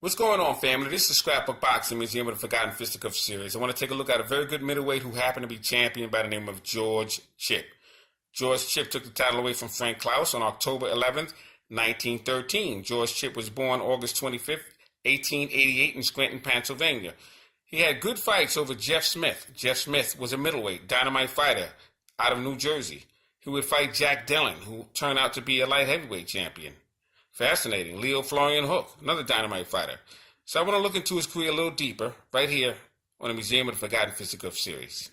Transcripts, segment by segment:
What's going on, family? This is Scrapbook Boxing Museum of the Forgotten Fisticuffs series. I want to take a look at a very good middleweight who happened to be champion by the name of George Chip. George Chip took the title away from Frank Klaus on October 11th, 1913. George Chip was born August 25th, 1888 in Scranton, Pennsylvania. He had good fights over Jeff Smith. Jeff Smith was a middleweight, dynamite fighter out of New Jersey. He would fight Jack Dillon, who turned out to be a light heavyweight champion. Fascinating. Leo Florian Hook, another dynamite fighter. So I want to look into his career a little deeper right here on the Museum of the Forgotten Fisticuffs series.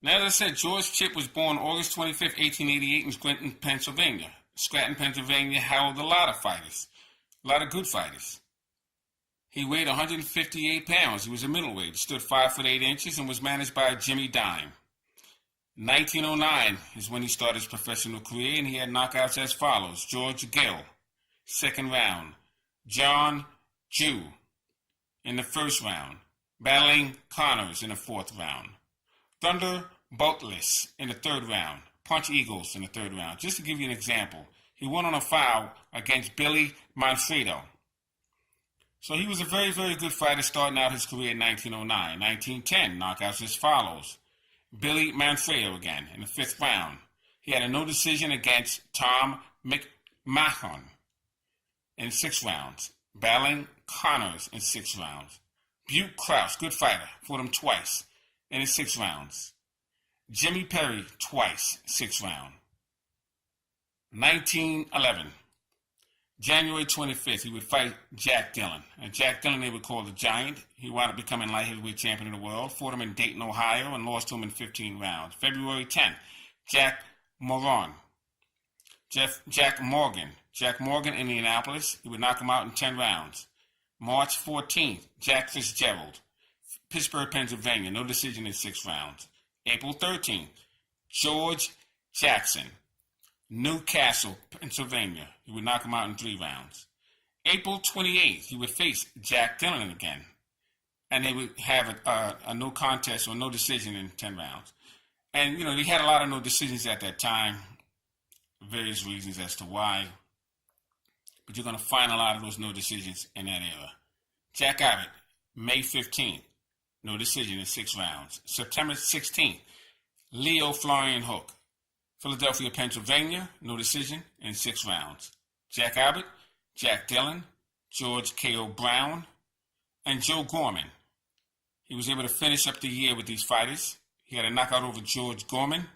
Now, as I said, George Chip was born August 25th, 1888 in Scranton, Pennsylvania. Scranton, Pennsylvania held a lot of fighters, a lot of good fighters. He weighed 158 pounds. He was a middleweight. He stood 5 foot 8 inches and was managed by Jimmy Dime. 1909 is when he started his professional career, and he had knockouts as follows. George Gill, second round. John Jew in the first round. Battling Connors in the fourth round. Thunder Boltless in the third round. Punch Eagles in the third round. Just to give you an example, he won on a foul against Billy Manfredo. So he was a very, very good fighter starting out his career in 1909. 1910, knockouts as follows. Billy Manfredo again in the fifth round. He had a no decision against Tom McMahon in 6 rounds. Battling Connors in 6 rounds. Butte Krause, good fighter, fought him twice in his 6 rounds. Jimmy Perry twice, 6 round. 1911, January 25th, he would fight Jack Dillon. And Jack Dillon, they would call the Giant. He wound up becoming light heavyweight champion of the world. Fought him in Dayton, Ohio, and lost to him in 15 rounds. February 10th, Jack Morgan. Jack Morgan, Indianapolis. He would knock him out in 10 rounds. March 14th, Jack Fitzgerald. Pittsburgh, Pennsylvania. No decision in 6 rounds. April 13th, George Jackson. Newcastle, Pennsylvania. He would knock him out in 3 rounds. April 28th, he would face Jack Dillon again. And they would have a no contest or no decision in 10 rounds. And, they had a lot of no decisions at that time. Various reasons as to why. But you're going to find a lot of those no decisions in that era. Jack Abbott, May 15th. No decision in 6 rounds. September 16th, Leo Florian Hook. Philadelphia, Pennsylvania, no decision in 6 rounds. Jack Abbott, Jack Dillon, George K.O. Brown, and Joe Gorman. He was able to finish up the year with these fighters. He had a knockout over George Gorman.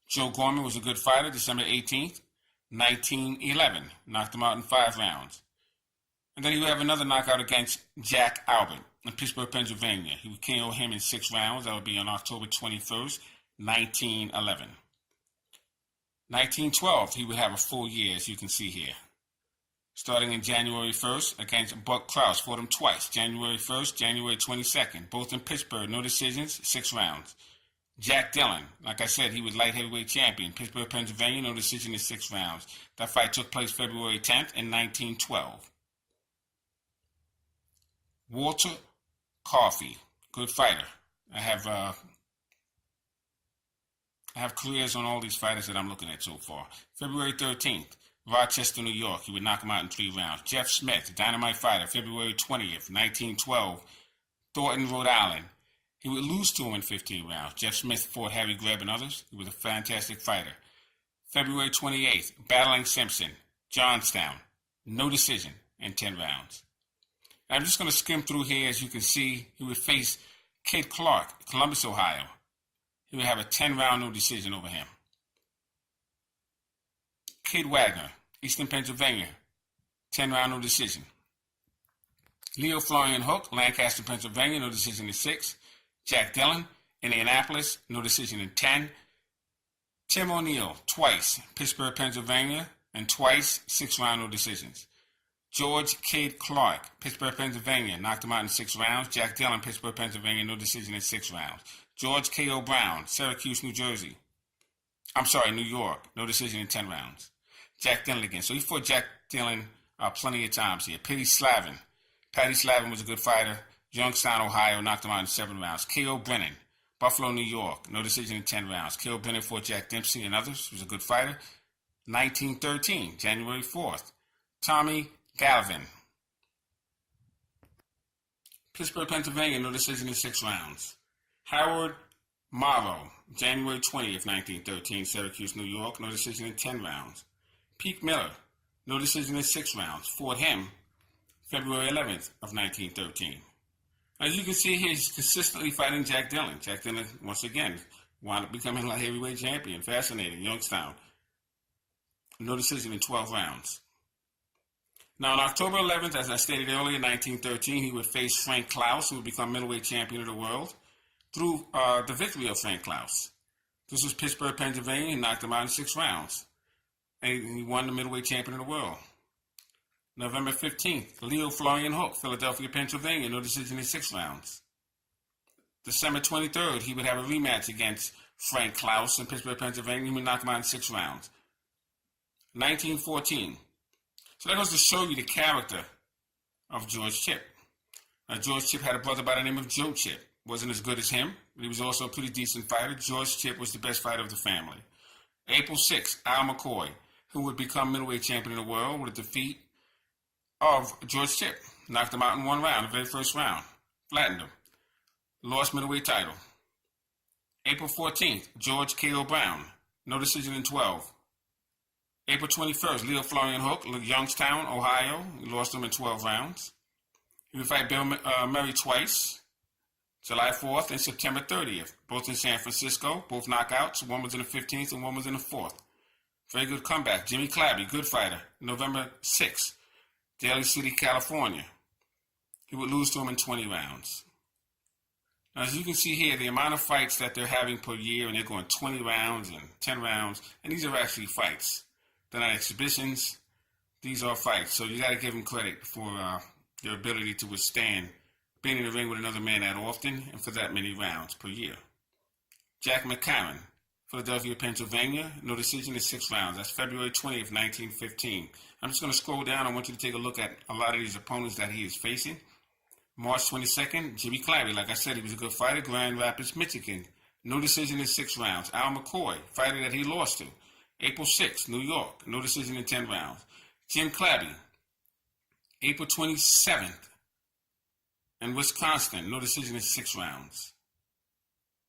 Joe Gorman was a good fighter, December 18th, 1911. Knocked him out in 5 rounds. And then he would have another knockout against Jack Albert in Pittsburgh, Pennsylvania. He would KO him in 6 rounds. That would be on October 21st, 1911. 1912, he would have a full year, as you can see here. Starting in January 1st against Buck Krause, fought him twice. January 1st, January 22nd, both in Pittsburgh, no decisions, 6 rounds. Jack Dillon, like I said, he was light heavyweight champion. Pittsburgh, Pennsylvania, no decision in 6 rounds. That fight took place February 10th in 1912. Walter Coffey, good fighter. I have careers on all these fighters that I'm looking at so far. February 13th, Rochester, New York. He would knock him out in 3 rounds. Jeff Smith, dynamite fighter. February 20th, 1912, Thornton, Rhode Island. He would lose to him in 15 rounds. Jeff Smith fought Harry Greb and others. He was a fantastic fighter. February 28th, Battling Simpson, Johnstown. No decision in 10 rounds. I'm just going to skim through here. As you can see, he would face Kid Clark, Columbus, Ohio. He would have a 10-round no decision over him. Kid Wagner, Eastern Pennsylvania, 10-round no decision. Leo Florian Hook, Lancaster, Pennsylvania, no decision in 6. Jack Dillon, Indianapolis, no decision in 10. Tim O'Neill, twice, Pittsburgh, Pennsylvania, and twice, 6-round no decisions. George Kid Clark, Pittsburgh, Pennsylvania, knocked him out in 6 rounds. Jack Dillon, Pittsburgh, Pennsylvania, no decision in 6 rounds. George K.O. Brown, Syracuse, New York, no decision in 10 rounds. Jack Dillon again. So he fought Jack Dillon plenty of times here. Patty Slavin was a good fighter. Youngstown, Ohio, knocked him out in 7 rounds. K.O. Brennan, Buffalo, New York, no decision in 10 rounds. K.O. Brennan fought Jack Dempsey and others. He was a good fighter. 1913, January 4th, Tommy Galvin, Pittsburgh, Pennsylvania, no decision in 6 rounds. Howard Morrow, January 20th, 1913, Syracuse, New York, no decision in 10 rounds. Pete Miller, no decision in 6 rounds. Fort Him, February 11th of 1913. As you can see here, he's consistently fighting Jack Dillon. Jack Dillon, once again, wound up becoming light heavyweight champion. Fascinating. Youngstown, no decision in 12 rounds. Now, on October 11th, as I stated earlier, 1913, he would face Frank Klaus, who would become middleweight champion of the world, through the victory of Frank Klaus. This was Pittsburgh, Pennsylvania. He knocked him out in 6 rounds. And he won the middleweight champion of the world. November 15th, Leo Florian Hook, Philadelphia, Pennsylvania, no decision in 6 rounds. December 23rd, he would have a rematch against Frank Klaus in Pittsburgh, Pennsylvania. He would knock him out in 6 rounds. 1914. So that goes to show you the character of George Chip. Now, George Chip had a brother by the name of Joe Chip. Wasn't as good as him, but he was also a pretty decent fighter. George Chip was the best fighter of the family. April 6th, Al McCoy, who would become middleweight champion of the world with a defeat of George Chip. Knocked him out in 1 round, the very first round. Flattened him. Lost middleweight title. April 14th, George K.O. Brown. No decision in 12. April 21st, Leo Florian Hook, Youngstown, Ohio. He lost him in 12 rounds. He would fight Bill Murray twice. July 4th and September 30th, both in San Francisco, both knockouts. One was in the 15th and one was in the 4th. Very good comeback. Jimmy Clabby, good fighter. November 6th, Daly City, California. He would lose to him in 20 rounds. Now, as you can see here, the amount of fights that they're having per year, and they're going 20 rounds and 10 rounds, and these are actually fights. They're not exhibitions. These are fights. So you got to give them credit for their ability to withstand being in the ring with another man that often and for that many rounds per year. Jack McCarron, Philadelphia, Pennsylvania, no decision in 6 rounds. That's February 20th, 1915. I'm just going to scroll down. I want you to take a look at a lot of these opponents that he is facing. March 22nd, Jimmy Clabby. Like I said, he was a good fighter. Grand Rapids, Michigan. No decision in 6 rounds. Al McCoy, fighter that he lost to. April 6th, New York. No decision in 10 rounds. Jim Clabby, April 27th, in Wisconsin. No decision in 6 rounds.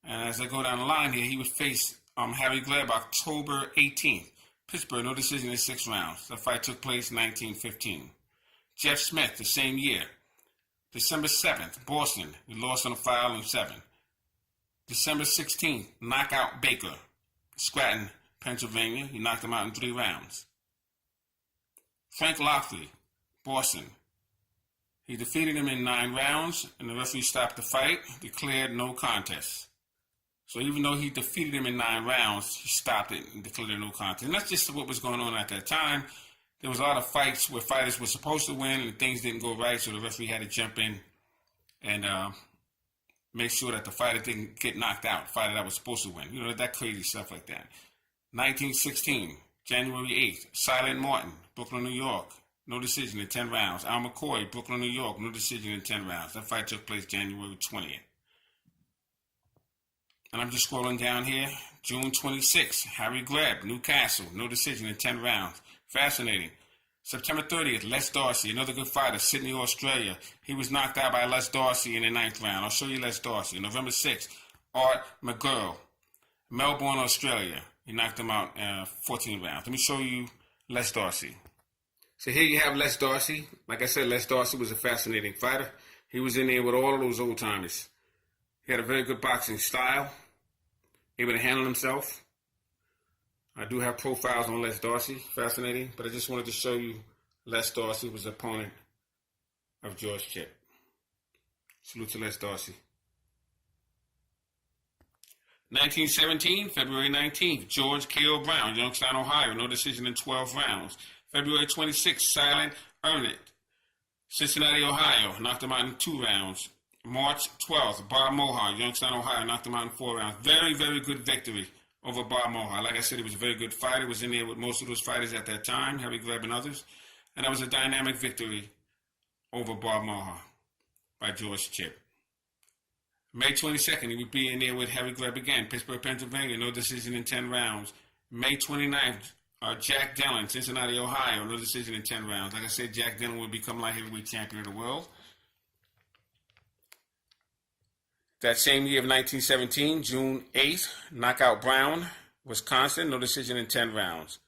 And as I go down the line here, he would face Harry Gleb October 18th. Pittsburgh, no decision in 6 rounds. The fight took place in 1915. Jeff Smith, the same year. December 7th, Boston. He lost on a foul in 7. December 16th, knockout Baker. Scranton, Pennsylvania. He knocked him out in 3 rounds. Frank Lockley, Boston. He defeated him in 9 rounds, and the referee stopped the fight, declared no contest. So even though he defeated him in 9 rounds, he stopped it and declared a no contest. And that's just what was going on at that time. There was a lot of fights where fighters were supposed to win and things didn't go right, so the referee had to jump in and make sure that the fighter didn't get knocked out, the fighter that was supposed to win. You know, that crazy stuff like that. 1916, January 8th, Silent Martin, Brooklyn, New York. No decision in 10 rounds. Al McCoy, Brooklyn, New York. No decision in 10 rounds. That fight took place January 20th. And I'm just scrolling down here. June 26th, Harry Gleb, Newcastle. No decision in 10 rounds. Fascinating. September 30th, Les Darcy, another good fighter, Sydney, Australia. He was knocked out by Les Darcy in the 9th round. I'll show you Les Darcy. November 6th, Art McGurl, Melbourne, Australia. He knocked him out 14 rounds. Let me show you Les Darcy. So here you have Les Darcy. Like I said, Les Darcy was a fascinating fighter. He was in there with all of those old timers. He had a very good boxing style, able to handle himself. I do have profiles on Les Darcy, fascinating, but I just wanted to show you Les Darcy was the opponent of George Chip. Salute to Les Darcy. 1917, February 19th, George K.O. Brown, Youngstown, Ohio, no decision in 12 rounds. February 26th, Silent Ernest, Cincinnati, Ohio, knocked him out in 2 rounds. March 12th, Bob Mohar, Youngstown, Ohio, knocked him out in 4 rounds. Very, very good victory over Bob Mohar. Like I said, he was a very good fighter. Was in there with most of those fighters at that time, Harry Gleb and others. And that was a dynamic victory over Bob Mohar by George Chip. May 22nd, he would be in there with Harry Gleb again, Pittsburgh, Pennsylvania, no decision in 10 rounds. May 29th, Jack Dillon, Cincinnati, Ohio, no decision in 10 rounds. Like I said, Jack Dillon would become light heavyweight champion of the world. That same year of 1917, June 8th, knockout Brown, Wisconsin, no decision in 10 rounds.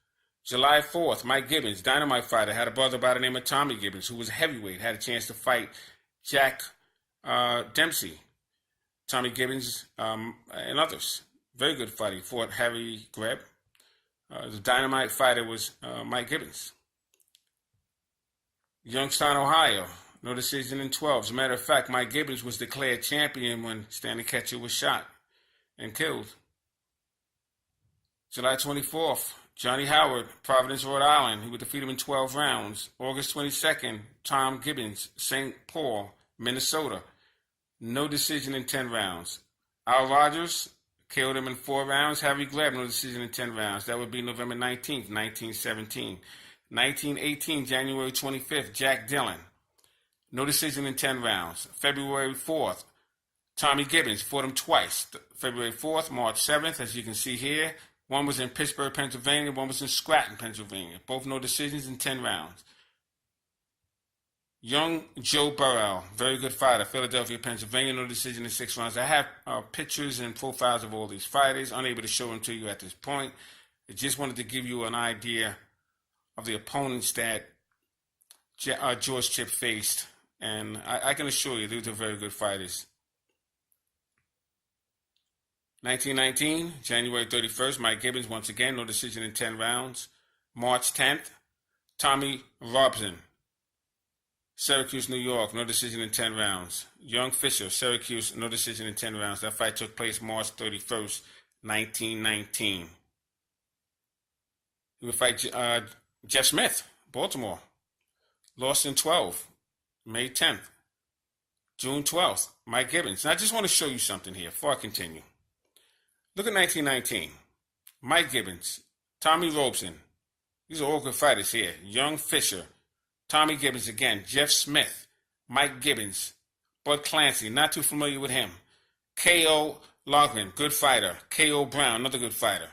July 4th, Mike Gibbons, dynamite fighter, had a brother by the name of Tommy Gibbons, who was a heavyweight, had a chance to fight Jack Dempsey, Tommy Gibbons, and others. Very good fighter. He fought Harry Greb. The dynamite fighter was Mike Gibbons. Youngstown, Ohio, no decision in 12. As a matter of fact, Mike Gibbons was declared champion when Stanley Ketcher was shot and killed. July 24th, Johnny Howard, Providence, Rhode Island. He would defeat him in 12 rounds. August 22nd, Tom Gibbons, St. Paul, Minnesota. No decision in 10 rounds. Al Rogers killed him in 4 rounds. Harry Greb, no decision in 10 rounds. That would be November 19th, 1917. 1918, January 25th, Jack Dillon. No decision in 10 rounds. February 4th, Tommy Gibbons fought him twice. February 4th, March 7th, as you can see here. One was in Pittsburgh, Pennsylvania. One was in Scranton, Pennsylvania. Both no decisions in 10 rounds. Young Joe Burrell, very good fighter, Philadelphia, Pennsylvania, no decision in 6 rounds. I have pictures and profiles of all these fighters, unable to show them to you at this point. I just wanted to give you an idea of the opponents that George Chip faced, and I can assure you these are very good fighters. 1919, January 31st, Mike Gibbons, once again, no decision in 10 rounds. March 10th, Tommy Robson, Syracuse, New York, no decision in 10 rounds. Young Fisher, Syracuse, no decision in 10 rounds. That fight took place March 31st, 1919. He would fight Jeff Smith, Baltimore. Lost in 12, May 10th. June 12th, Mike Gibbons. Now, I just want to show you something here before I continue. Look at 1919. Mike Gibbons, Tommy Robson. These are all good fighters here. Young Fisher, Tommy Gibbons again, Jeff Smith, Mike Gibbons, Bud Clancy, not too familiar with him. K.O. Loughlin, good fighter. K.O. Brown, another good fighter.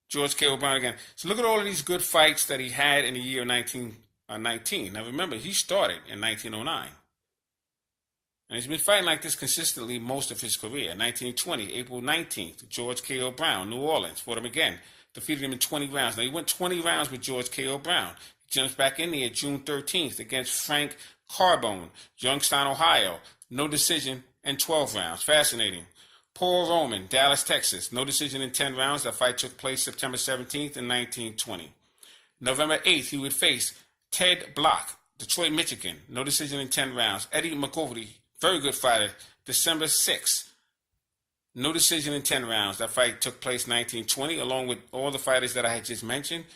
George K.O. Brown again. So look at all of these good fights that he had in the year 1919. Now remember, he started in 1909. And he's been fighting like this consistently most of his career. 1920, April 19th, George K.O. Brown, New Orleans, fought him again. Defeated him in 20 rounds. Now, he went 20 rounds with George K.O. Brown. He jumps back in there June 13th against Frank Carbone, Youngstown, Ohio. No decision in 12 rounds. Fascinating. Paul Roman, Dallas, Texas. No decision in 10 rounds. That fight took place September 17th in 1920. November 8th, he would face Ted Block, Detroit, Michigan. No decision in 10 rounds. Eddie McGovey, very good fighter. December 6th. No decision in 10 rounds. That fight took place 1920, along with all the fighters that I had just mentioned.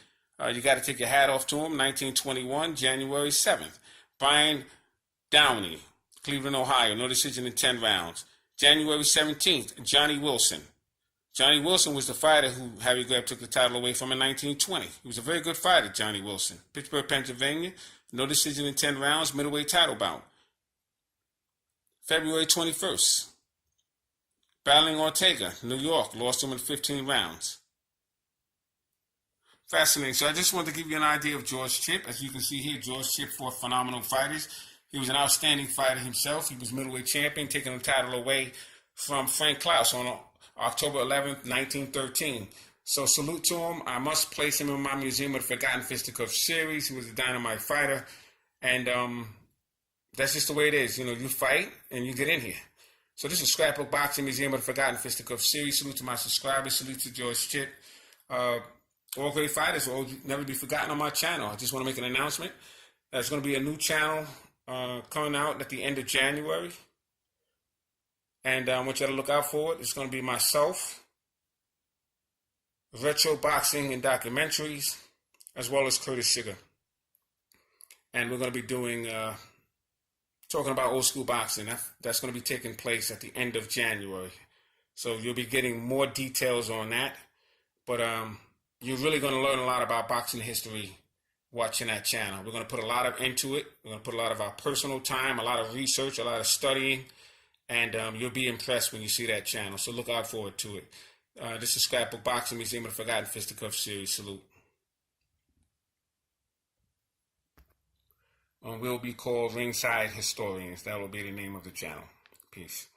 You got to take your hat off to him. 1921, January 7th. Brian Downey, Cleveland, Ohio. No decision in 10 rounds. January 17th, Johnny Wilson. Johnny Wilson was the fighter who Harry Greb took the title away from in 1920. He was a very good fighter, Johnny Wilson. Pittsburgh, Pennsylvania. No decision in 10 rounds. Middleweight title bout. February 21st. Battling Ortega, New York, lost him in 15 rounds. Fascinating. So I just wanted to give you an idea of George Chip. As you can see here, George Chip fought phenomenal fighters. He was an outstanding fighter himself. He was middleweight champion, taking the title away from Frank Klaus on October 11th, 1913. So salute to him. I must place him in my Museum of the Forgotten Fisticuffs series. He was a dynamite fighter. And that's just the way it is. You know, you fight and you get in here. So this is Scrapbook Boxing Museum of the Forgotten Fisticuffs series. Salute to my subscribers. Salute to George Chip. All great fighters will never be forgotten on my channel. I just want to make an announcement. There's going to be a new channel coming out at the end of January. And I want you to look out for it. It's going to be myself, retro boxing and documentaries, as well as Curtis Sugar. And we're going to be doing... talking about old school boxing. That's going to be taking place at the end of January. So you'll be getting more details on that. But you're really going to learn a lot about boxing history watching that channel. We're going to put a lot into it. We're going to put a lot of our personal time, a lot of research, a lot of studying. And you'll be impressed when you see that channel. So look out forward to it. This is Scrapbook Boxing Museum of the Forgotten Fisticuffs series. Salute. will be called Ringside Historians. That will be the name of the channel. Peace.